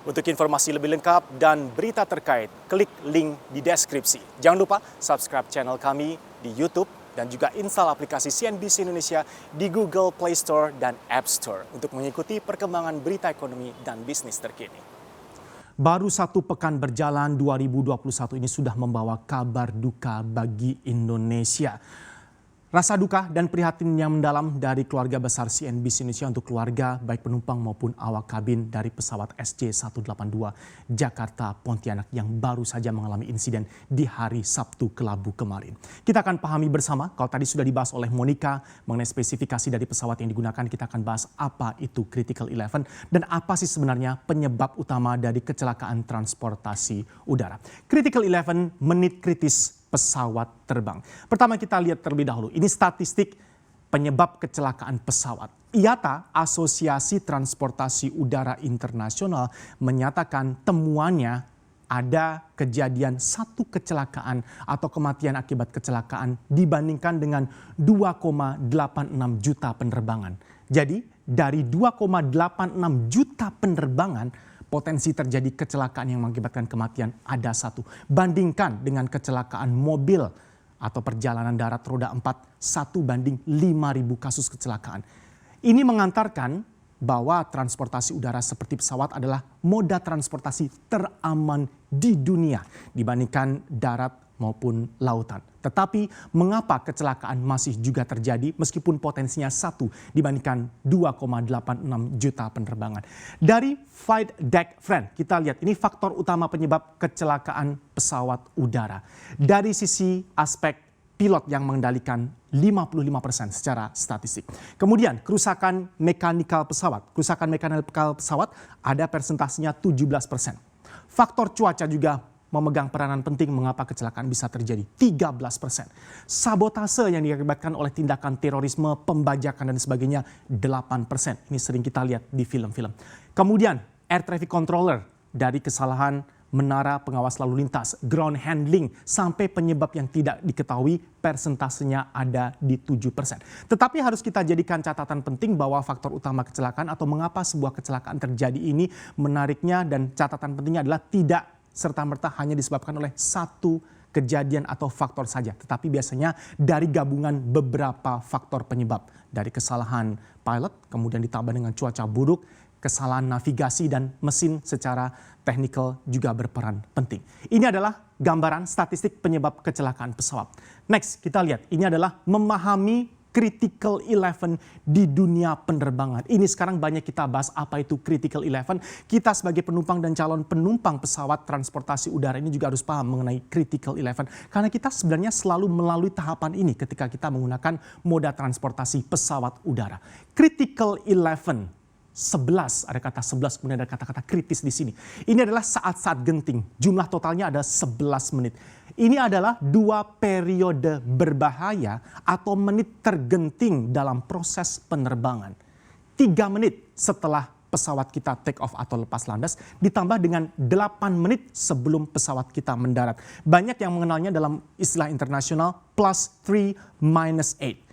Untuk informasi lebih lengkap dan berita terkait, klik link di deskripsi. Jangan lupa subscribe channel kami di YouTube dan juga install aplikasi CNBC Indonesia di Google Play Store dan App Store untuk mengikuti perkembangan berita ekonomi dan bisnis terkini. Baru satu pekan berjalan 2021 ini sudah membawa kabar duka bagi Indonesia. Rasa duka dan prihatin yang mendalam dari keluarga besar CNBC Indonesia untuk keluarga baik penumpang maupun awak kabin dari pesawat SJ182 Jakarta Pontianak yang baru saja mengalami insiden di hari Sabtu kelabu kemarin. Kita akan pahami bersama, kalau tadi sudah dibahas oleh Monica mengenai spesifikasi dari pesawat yang digunakan, kita akan bahas apa itu Critical 11 dan apa sih sebenarnya penyebab utama dari kecelakaan transportasi udara. Critical 11 menit kritis pesawat terbang. Pertama kita lihat terlebih dahulu, ini statistik penyebab kecelakaan pesawat. IATA, Asosiasi Transportasi Udara Internasional, menyatakan temuannya ada kejadian satu kecelakaan atau kematian akibat kecelakaan dibandingkan dengan 2,86 juta penerbangan. Jadi dari 2,86 juta penerbangan, potensi terjadi kecelakaan yang mengakibatkan kematian ada satu. Bandingkan dengan kecelakaan mobil atau perjalanan darat roda 4, 1 banding 5.000 kasus kecelakaan. Ini mengantarkan bahwa transportasi udara seperti pesawat adalah moda transportasi teraman di dunia dibandingkan darat maupun lautan. Tetapi mengapa kecelakaan masih juga terjadi meskipun potensinya satu dibandingkan 2,86 juta penerbangan. Dari Flight Deck Friend kita lihat ini faktor utama penyebab kecelakaan pesawat udara. Dari sisi aspek pilot yang mengendalikan 55% secara statistik. Kemudian kerusakan mekanikal pesawat. Kerusakan mekanikal pesawat ada persentasenya 17%. Faktor cuaca juga memegang peranan penting mengapa kecelakaan bisa terjadi, 13%. Sabotase yang diakibatkan oleh tindakan terorisme, pembajakan dan sebagainya, 8%. Ini sering kita lihat di film-film. Kemudian air traffic controller dari kesalahan menara pengawas lalu lintas, ground handling sampai penyebab yang tidak diketahui persentasenya ada di 7%. Tetapi harus kita jadikan catatan penting bahwa faktor utama kecelakaan atau mengapa sebuah kecelakaan terjadi ini menariknya dan catatan pentingnya adalah tidak serta-merta hanya disebabkan oleh satu kejadian atau faktor saja. Tetapi biasanya dari gabungan beberapa faktor penyebab. Dari kesalahan pilot, kemudian ditambah dengan cuaca buruk, kesalahan navigasi dan mesin secara teknikal juga berperan penting. Ini adalah gambaran statistik penyebab kecelakaan pesawat. Next, kita lihat. Ini adalah memahami Critical 11 di dunia penerbangan. Ini sekarang banyak kita bahas apa itu Critical 11. Kita sebagai penumpang dan calon penumpang pesawat transportasi udara ini juga harus paham mengenai Critical 11. Karena kita sebenarnya selalu melalui tahapan ini ketika kita menggunakan moda transportasi pesawat udara. Critical 11. 11, ada kata 11, kemudian ada kata-kata kritis di sini. Ini adalah saat-saat genting. Jumlah totalnya ada 11 menit. Ini adalah 2 periode berbahaya atau menit tergenting dalam proses penerbangan. 3 menit setelah pesawat kita take off atau lepas landas, ditambah dengan 8 menit sebelum pesawat kita mendarat. Banyak yang mengenalnya dalam istilah internasional plus 3 minus 8.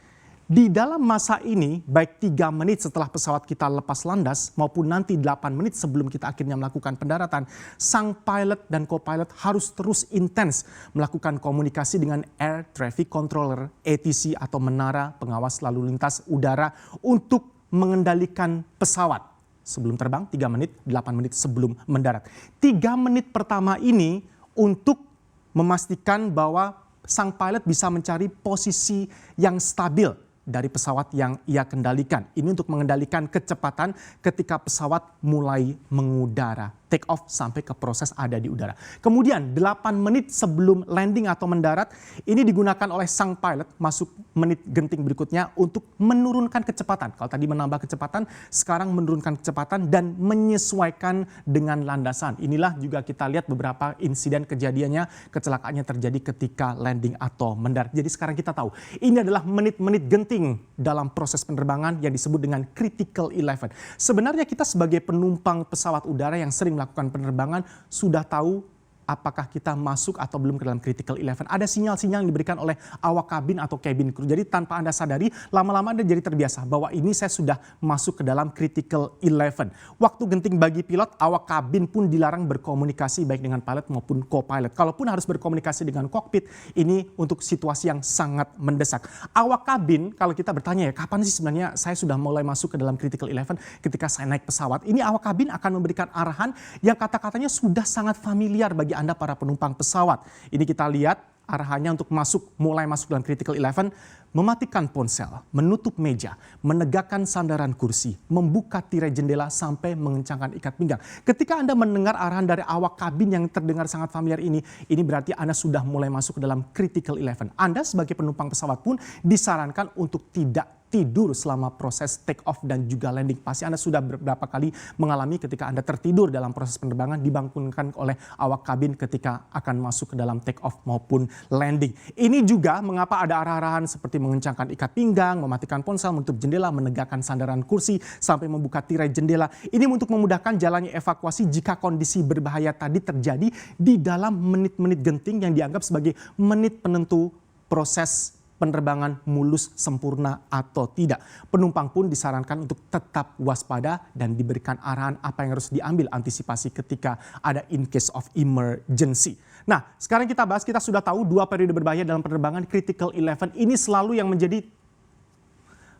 Di dalam masa ini, baik 3 menit setelah pesawat kita lepas landas maupun nanti 8 menit sebelum kita akhirnya melakukan pendaratan, sang pilot dan co-pilot harus terus intens melakukan komunikasi dengan Air Traffic Controller ATC atau menara pengawas lalu lintas udara untuk mengendalikan pesawat. Sebelum terbang 3 menit, 8 menit sebelum mendarat. 3 menit pertama ini untuk memastikan bahwa sang pilot bisa mencari posisi yang stabil dari pesawat yang ia kendalikan. Ini untuk mengendalikan kecepatan ketika pesawat mulai mengudara. Take off sampai ke proses ada di udara. Kemudian 8 menit sebelum landing atau mendarat, ini digunakan oleh sang pilot masuk menit genting berikutnya untuk menurunkan kecepatan. Kalau tadi menambah kecepatan, sekarang menurunkan kecepatan dan menyesuaikan dengan landasan. Inilah juga kita lihat beberapa insiden kejadiannya, kecelakaannya terjadi ketika landing atau mendarat. Jadi sekarang kita tahu, ini adalah menit-menit genting dalam proses penerbangan yang disebut dengan Critical 11. Sebenarnya kita sebagai penumpang pesawat udara yang sering melakukan penerbangan sudah tahu apakah kita masuk atau belum ke dalam critical 11. Ada sinyal-sinyal yang diberikan oleh awak kabin atau cabin crew. Jadi tanpa Anda sadari, lama-lama Anda jadi terbiasa bahwa ini saya sudah masuk ke dalam critical 11. Waktu genting bagi pilot, awak kabin pun dilarang berkomunikasi baik dengan pilot maupun co-pilot. Kalaupun harus berkomunikasi dengan kokpit, ini untuk situasi yang sangat mendesak. Awak kabin, kalau kita bertanya ya, kapan sih sebenarnya saya sudah mulai masuk ke dalam critical 11 ketika saya naik pesawat. Ini awak kabin akan memberikan arahan yang kata-katanya sudah sangat familiar bagi Anda para penumpang pesawat. Ini kita lihat arahannya untuk mulai masuk dalam critical 11, mematikan ponsel, menutup meja, menegakkan sandaran kursi, membuka tirai jendela sampai mengencangkan ikat pinggang. Ketika Anda mendengar arahan dari awak kabin yang terdengar sangat familiar ini berarti Anda sudah mulai masuk ke dalam critical 11. Anda sebagai penumpang pesawat pun disarankan untuk tidak tidur selama proses take off dan juga landing. Pasti Anda sudah beberapa kali mengalami ketika Anda tertidur dalam proses penerbangan dibangunkan oleh awak kabin ketika akan masuk ke dalam take off maupun landing. Ini juga mengapa ada arah-arahan seperti mengencangkan ikat pinggang, mematikan ponsel, menutup jendela, menegakkan sandaran kursi, sampai membuka tirai jendela. Ini untuk memudahkan jalannya evakuasi jika kondisi berbahaya tadi terjadi di dalam menit-menit genting yang dianggap sebagai menit penentu proses penerbangan mulus sempurna atau tidak. Penumpang pun disarankan untuk tetap waspada dan diberikan arahan apa yang harus diambil antisipasi ketika ada in case of emergency. Nah, sekarang kita bahas, kita sudah tahu 2 periode berbahaya dalam penerbangan critical 11. Ini selalu yang menjadi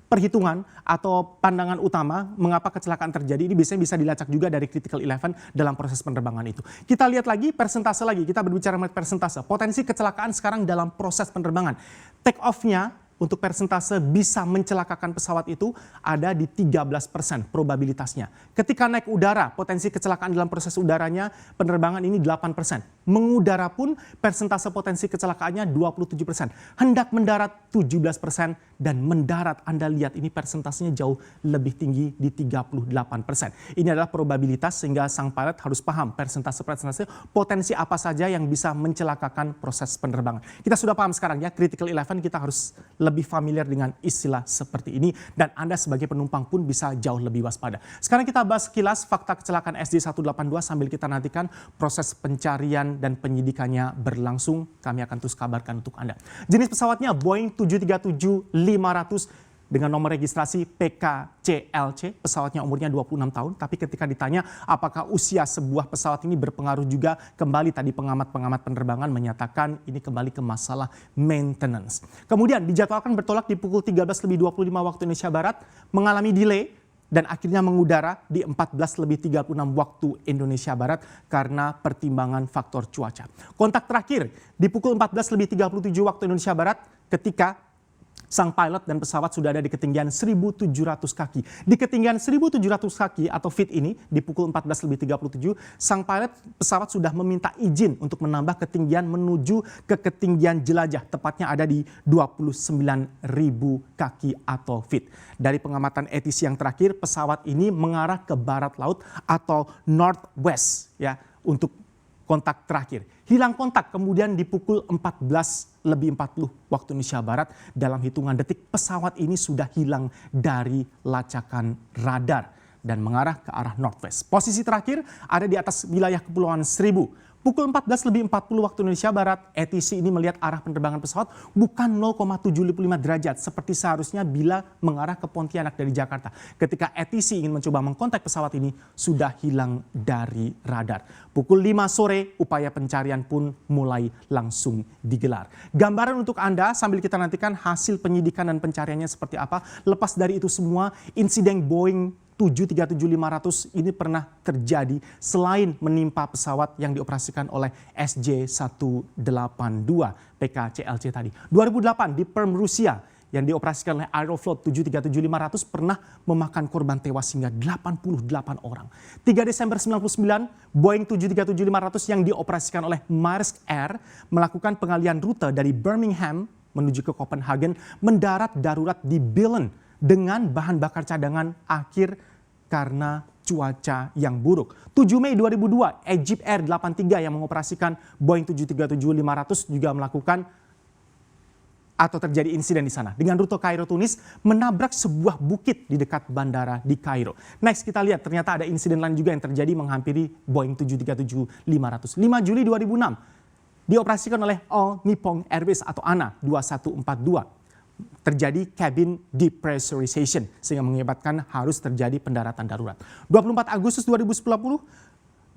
perhitungan atau pandangan utama mengapa kecelakaan terjadi. Ini biasanya bisa dilacak juga dari critical 11 dalam proses penerbangan itu. Kita lihat lagi persentase lagi, kita berbicara mengenai persentase. Potensi kecelakaan sekarang dalam proses penerbangan. Take off-nya untuk persentase bisa mencelakakan pesawat itu ada di 13% probabilitasnya. Ketika naik udara, potensi kecelakaan dalam proses udaranya penerbangan ini 8%. Mengudara pun persentase potensi kecelakaannya 27%. Hendak mendarat 17% dan mendarat Anda lihat ini persentasenya jauh lebih tinggi di 38%. Ini adalah probabilitas sehingga sang pilot harus paham persentase potensi apa saja yang bisa mencelakakan proses penerbangan. Kita sudah paham sekarang ya, critical 11 kita harus lebih familiar dengan istilah seperti ini dan Anda sebagai penumpang pun bisa jauh lebih waspada. Sekarang kita bahas sekilas fakta kecelakaan SJ182 sambil kita nantikan proses pencarian dan penyidikannya berlangsung. Kami akan terus kabarkan untuk Anda. Jenis pesawatnya Boeing 737-500 dengan nomor registrasi PKCLC. Pesawatnya umurnya 26 tahun, tapi ketika ditanya apakah usia sebuah pesawat ini berpengaruh juga, kembali tadi pengamat-pengamat penerbangan menyatakan ini kembali ke masalah maintenance. Kemudian dijadwalkan bertolak di pukul 13.25 waktu Indonesia Barat, mengalami delay dan akhirnya mengudara di 14.36 waktu Indonesia Barat karena pertimbangan faktor cuaca. Kontak terakhir di pukul 14.37 waktu Indonesia Barat ketika sang pilot dan pesawat sudah ada di ketinggian 1.700 kaki. Di ketinggian 1.700 kaki atau feet ini di pukul 14.37, sang pilot pesawat sudah meminta izin untuk menambah ketinggian menuju ke ketinggian jelajah. Tepatnya ada di 29.000 kaki atau feet. Dari pengamatan etis yang terakhir, pesawat ini mengarah ke barat laut atau northwest ya untuk kontak terakhir. Hilang kontak kemudian di pukul 14.40 waktu Indonesia Barat. Dalam hitungan detik pesawat ini sudah hilang dari lacakan radar dan mengarah ke arah northwest. Posisi terakhir ada di atas wilayah Kepulauan Seribu. Pukul 14.40 waktu Indonesia Barat, ATC ini melihat arah penerbangan pesawat bukan 0,75 derajat seperti seharusnya bila mengarah ke Pontianak dari Jakarta. Ketika ATC ingin mencoba mengkontak pesawat ini, sudah hilang dari radar. Pukul 5 sore, upaya pencarian pun mulai langsung digelar. Gambaran untuk Anda sambil kita nantikan hasil penyidikan dan pencariannya seperti apa. Lepas dari itu semua, insiden Boeing 737-500 ini pernah terjadi selain menimpa pesawat yang dioperasikan oleh SJ182 PKCLC tadi. 2008 di Perm, Rusia yang dioperasikan oleh Aeroflot 737-500 pernah memakan korban tewas hingga 88 orang. 3 Desember 1999, Boeing 737-500 yang dioperasikan oleh Maersk Air melakukan pengalihan rute dari Birmingham menuju ke Copenhagen, mendarat darurat di Billund dengan bahan bakar cadangan akhir karena cuaca yang buruk. 7 Mei 2002, Egypt Air 83 yang mengoperasikan Boeing 737-500 juga melakukan atau terjadi insiden di sana dengan rute Kairo Tunis menabrak sebuah bukit di dekat bandara di Kairo. Next kita lihat ternyata ada insiden lain juga yang terjadi menghampiri Boeing 737-500. 5 Juli 2006 dioperasikan oleh All Nippon Airways atau ANA 2142. Terjadi cabin depressurization sehingga mengakibatkan harus terjadi pendaratan darurat. 24 Agustus 2010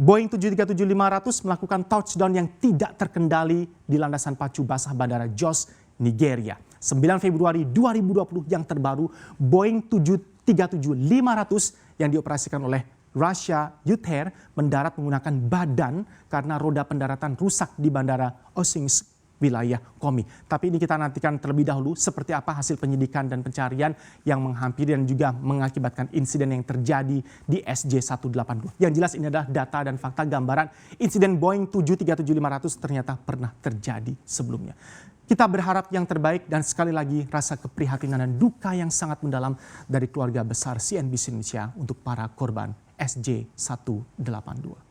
Boeing 737-500 melakukan touchdown yang tidak terkendali di landasan pacu basah bandara Jos, Nigeria. 9 Februari 2020 yang terbaru Boeing 737-500 yang dioperasikan oleh Russia Youth Air mendarat menggunakan badan karena roda pendaratan rusak di bandara Osinsk wilayah Komi. Tapi ini kita nantikan terlebih dahulu seperti apa hasil penyidikan dan pencarian yang menghampiri dan juga mengakibatkan insiden yang terjadi di SJ182. Yang jelas ini adalah data dan fakta gambaran insiden Boeing 737-500 ternyata pernah terjadi sebelumnya. Kita berharap yang terbaik dan sekali lagi rasa keprihatinan dan duka yang sangat mendalam dari keluarga besar CNBC Indonesia untuk para korban SJ182.